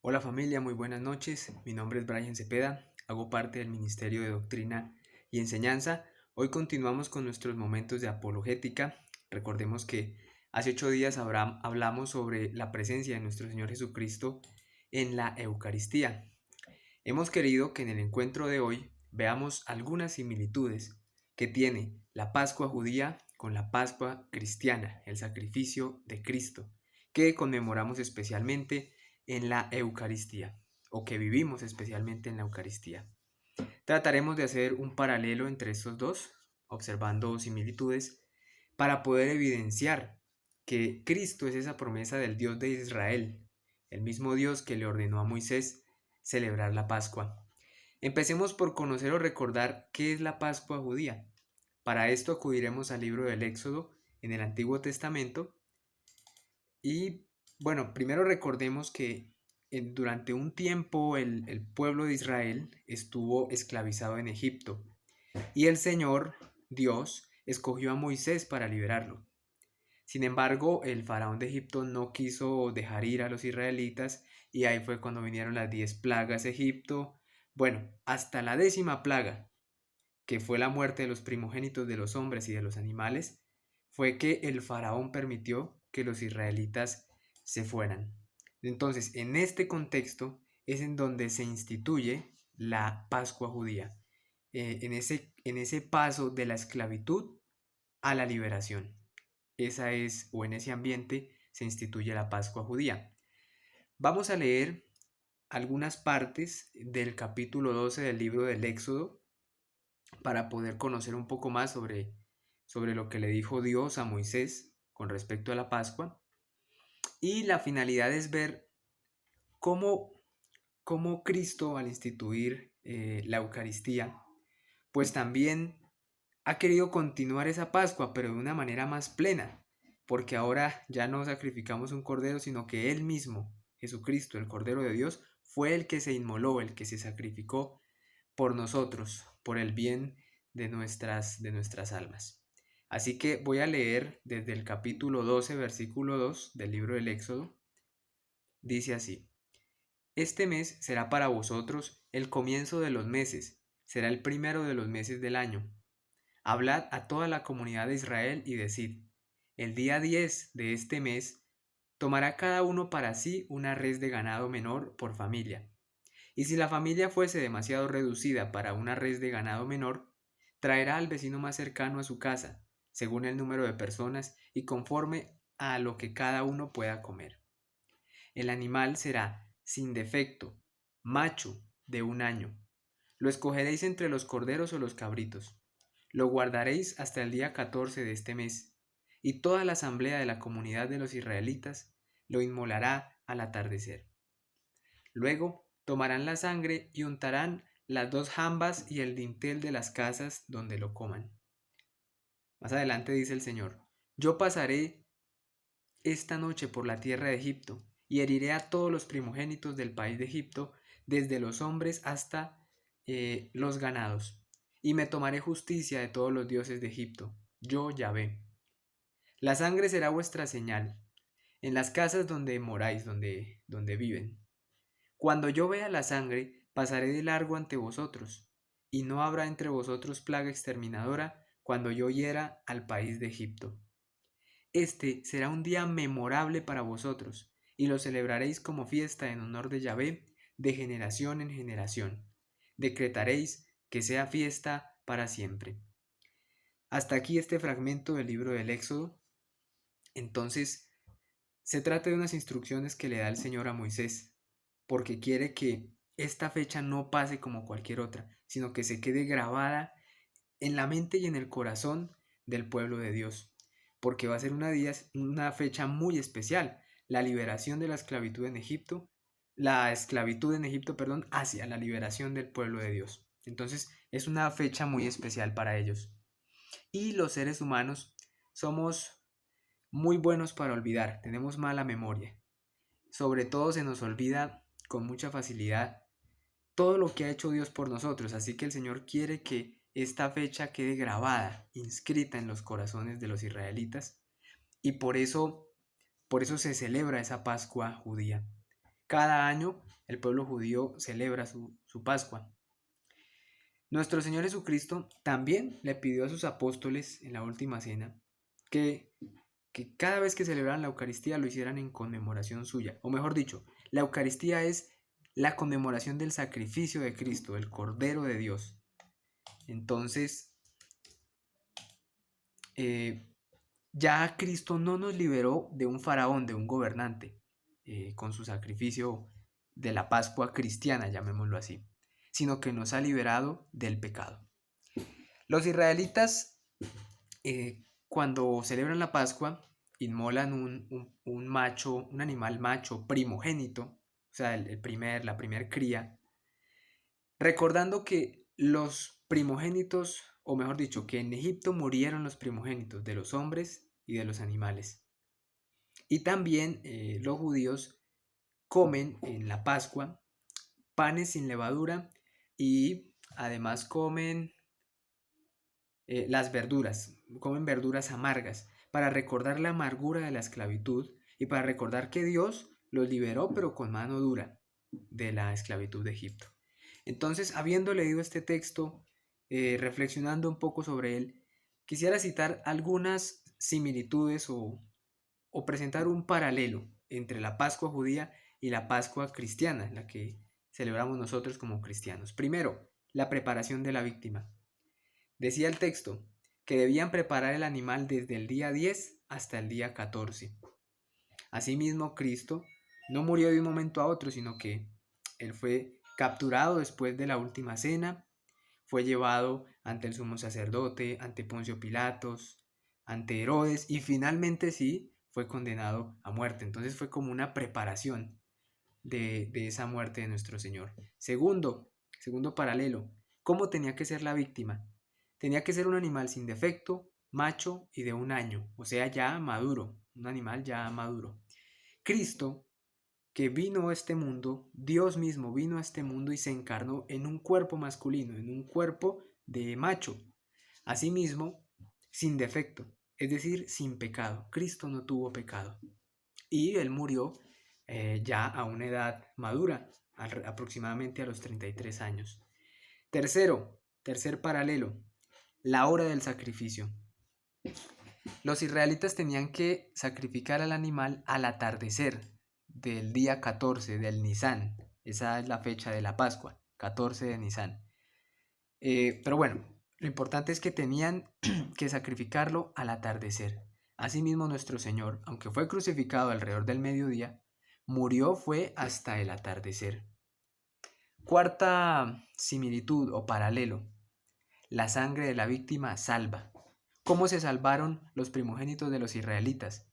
Hola familia, muy buenas noches. Mi nombre es Brian Cepeda, hago parte del Ministerio de Doctrina y Enseñanza. Hoy continuamos con nuestros momentos de apologética. Recordemos que hace 8 días hablamos sobre la presencia de nuestro Señor Jesucristo en la Eucaristía. Hemos querido que en el encuentro de hoy veamos algunas similitudes que tiene la Pascua judía con la Pascua cristiana, el sacrificio de Cristo, que conmemoramos especialmente en la Eucaristía, o que vivimos especialmente en la Eucaristía. Trataremos de hacer un paralelo entre estos dos, observando similitudes, para poder evidenciar que Cristo es esa promesa del Dios de Israel, el mismo Dios que le ordenó a Moisés celebrar la Pascua. Empecemos por conocer o recordar qué es la Pascua judía. Para esto acudiremos al libro del Éxodo en el Antiguo Testamento y bueno, primero recordemos que durante un tiempo el pueblo de Israel estuvo esclavizado en Egipto y el Señor, Dios, escogió a Moisés para liberarlo. Sin embargo, el faraón de Egipto no quiso dejar ir a los israelitas y ahí fue cuando vinieron las 10 plagas a Egipto. Bueno, hasta la 10ª plaga, que fue la muerte de los primogénitos de los hombres y de los animales, fue que el faraón permitió que los israelitas se fueran. Entonces, en este contexto es en donde se instituye la Pascua judía, en ese paso de la esclavitud a la liberación. Esa es, o en ese ambiente se instituye la Pascua judía. Vamos a leer algunas partes del capítulo 12 del libro del Éxodo para poder conocer un poco más sobre lo que le dijo Dios a Moisés con respecto a la Pascua. Y la finalidad es ver cómo, cómo Cristo al instituir la Eucaristía, pues también ha querido continuar esa Pascua, pero de una manera más plena, porque ahora ya no sacrificamos un cordero, sino que Él mismo, Jesucristo, el Cordero de Dios, fue el que se inmoló, el que se sacrificó por nosotros, por el bien de nuestras almas. Así que voy a leer desde el capítulo 12, versículo 2 del libro del Éxodo. Dice así: Este mes será para vosotros el comienzo de los meses, será el primero de los meses del año. Hablad a toda la comunidad de Israel y decid: el día 10 de este mes tomará cada uno para sí una res de ganado menor por familia. Y si la familia fuese demasiado reducida para una res de ganado menor, traerá al vecino más cercano a su casa, según el número de personas y conforme a lo que cada uno pueda comer. El animal será sin defecto, macho, de 1 año. Lo escogeréis entre los corderos o los cabritos. Lo guardaréis hasta el día 14 de este mes, y toda la asamblea de la comunidad de los israelitas lo inmolará al atardecer. Luego tomarán la sangre y untarán las 2 jambas y el dintel de las casas donde lo coman. Más adelante dice el Señor: Yo pasaré esta noche por la tierra de Egipto, y heriré a todos los primogénitos del país de Egipto, desde los hombres hasta los ganados, y me tomaré justicia de todos los dioses de Egipto, yo Yahvé. La sangre será vuestra señal en las casas donde moráis, donde viven. Cuando yo vea la sangre, pasaré de largo ante vosotros, y no habrá entre vosotros plaga exterminadora cuando yo hiera al país de Egipto. Este será un día memorable para vosotros, y lo celebraréis como fiesta en honor de Yahvé de generación en generación. Decretaréis que sea fiesta para siempre. Hasta aquí este fragmento del libro del Éxodo. Entonces, se trata de unas instrucciones que le da el Señor a Moisés, porque quiere que esta fecha no pase como cualquier otra, sino que se quede grabada en la mente y en el corazón del pueblo de Dios, porque va a ser una fecha muy especial, la liberación de la esclavitud en Egipto, perdón, hacia la liberación del pueblo de Dios. Entonces es una fecha muy especial para ellos. Y los seres humanos somos muy buenos para olvidar, tenemos mala memoria. Sobre todo se nos olvida con mucha facilidad todo lo que ha hecho Dios por nosotros, así que el Señor quiere que esta fecha quede grabada, inscrita en los corazones de los israelitas, y por eso se celebra esa Pascua judía. Cada año el pueblo judío celebra su Pascua. Nuestro Señor Jesucristo también le pidió a sus apóstoles en la última cena que, que cada vez que celebraran la Eucaristía lo hicieran en conmemoración suya. O mejor dicho, la Eucaristía es la conmemoración del sacrificio de Cristo, el Cordero de Dios. Entonces, ya Cristo no nos liberó de un faraón, de un gobernante, con su sacrificio de la Pascua cristiana, llamémoslo así, sino que nos ha liberado del pecado. Los israelitas, cuando celebran la Pascua, inmolan un macho, un animal macho primogénito, o sea, la primer cría, recordando que los primogénitos, o mejor dicho, que en Egipto murieron los primogénitos de los hombres y de los animales. Y también los judíos comen en la Pascua panes sin levadura y además comen las verduras, comen verduras amargas para recordar la amargura de la esclavitud y para recordar que Dios los liberó pero con mano dura de la esclavitud de Egipto. Entonces, habiendo leído este texto, reflexionando un poco sobre él, quisiera citar algunas similitudes o presentar un paralelo entre la Pascua judía y la Pascua cristiana, la que celebramos nosotros como cristianos. Primero, la preparación de la víctima. Decía el texto que debían preparar el animal desde el día 10 hasta el día 14. Asimismo, Cristo no murió de un momento a otro, sino que él fue capturado después de la última cena, fue llevado ante el sumo sacerdote, ante Poncio Pilatos, ante Herodes y finalmente sí fue condenado a muerte. Entonces fue como una preparación de esa muerte de nuestro Señor. Segundo paralelo, ¿cómo tenía que ser la víctima? Tenía que ser un animal sin defecto, macho y de 1 año, o sea, ya maduro, un animal ya maduro. Cristo, que vino a este mundo, Dios mismo vino a este mundo y se encarnó en un cuerpo masculino, en un cuerpo de macho. Asimismo, sin defecto, es decir, sin pecado. Cristo no tuvo pecado. Y él murió ya a una edad madura, aproximadamente a los 33 años. Tercer paralelo, la hora del sacrificio. Los israelitas tenían que sacrificar al animal al atardecer del día 14 del Nisan. Esa es la fecha de la Pascua, 14 de Nisan. Pero bueno, lo importante es que tenían que sacrificarlo al atardecer. Asimismo, nuestro Señor, aunque fue crucificado alrededor del mediodía, murió fue hasta el atardecer. Cuarta similitud o paralelo, la sangre de la víctima salva. ¿Cómo se salvaron los primogénitos de los israelitas?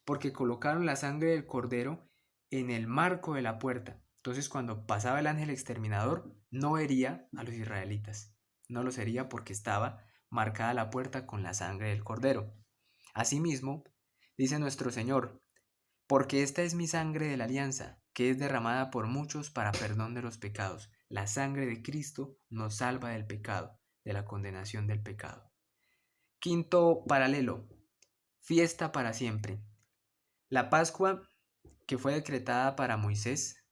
Porque colocaron la sangre del cordero en el marco de la puerta. Entonces, cuando pasaba el ángel exterminador, no hería a los israelitas. No los hería porque estaba marcada la puerta con la sangre del cordero. Asimismo, dice nuestro Señor, porque esta es mi sangre de la alianza, que es derramada por muchos para perdón de los pecados. La sangre de Cristo nos salva del pecado, de la condenación del pecado. Quinto paralelo, fiesta para siempre. La Pascua que fue decretada para Moisés,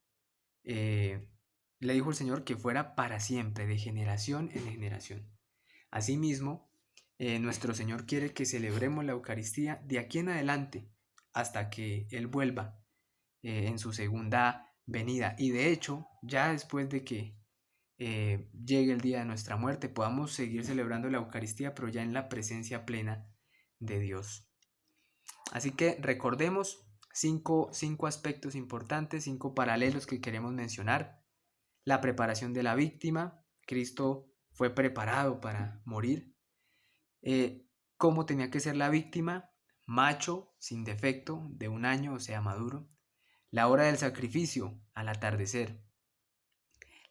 le dijo el Señor que fuera para siempre, de generación en generación. Asimismo, nuestro Señor quiere que celebremos la Eucaristía de aquí en adelante, hasta que Él vuelva en su segunda venida. Y de hecho, ya después de que llegue el día de nuestra muerte, podamos seguir celebrando la Eucaristía, pero ya en la presencia plena de Dios. Así que recordemos cinco aspectos importantes, 5 paralelos que queremos mencionar. La preparación de la víctima, Cristo fue preparado para morir. ¿Cómo tenía que ser la víctima? Macho, sin defecto, de 1 año, o sea, maduro. La hora del sacrificio, al atardecer.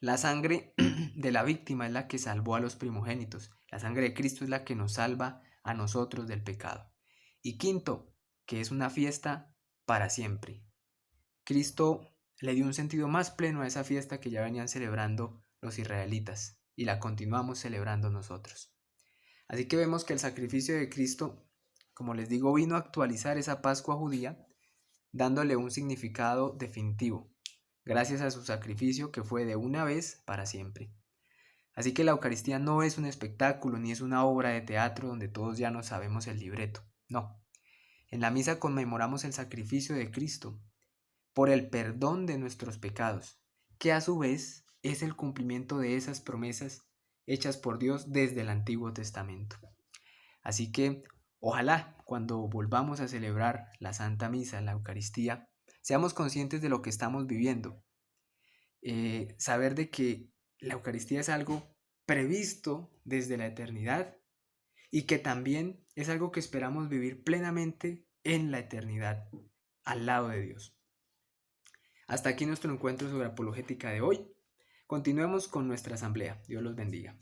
La sangre de la víctima es la que salvó a los primogénitos. La sangre de Cristo es la que nos salva a nosotros del pecado. Y quinto, que es una fiesta para siempre. Cristo le dio un sentido más pleno a esa fiesta que ya venían celebrando los israelitas y la continuamos celebrando nosotros. Así que vemos que el sacrificio de Cristo, como les digo, vino a actualizar esa Pascua judía, dándole un significado definitivo, gracias a su sacrificio que fue de una vez para siempre. Así que la Eucaristía no es un espectáculo ni es una obra de teatro donde todos ya no sabemos el libreto. No. En la misa conmemoramos el sacrificio de Cristo por el perdón de nuestros pecados, que a su vez es el cumplimiento de esas promesas hechas por Dios desde el Antiguo Testamento. Así que ojalá cuando volvamos a celebrar la Santa Misa, la Eucaristía, seamos conscientes de lo que estamos viviendo. Saber de que la Eucaristía es algo previsto desde la eternidad y que también es algo que esperamos vivir plenamente en la eternidad, al lado de Dios. Hasta aquí nuestro encuentro sobre apologética de hoy. Continuemos con nuestra asamblea. Dios los bendiga.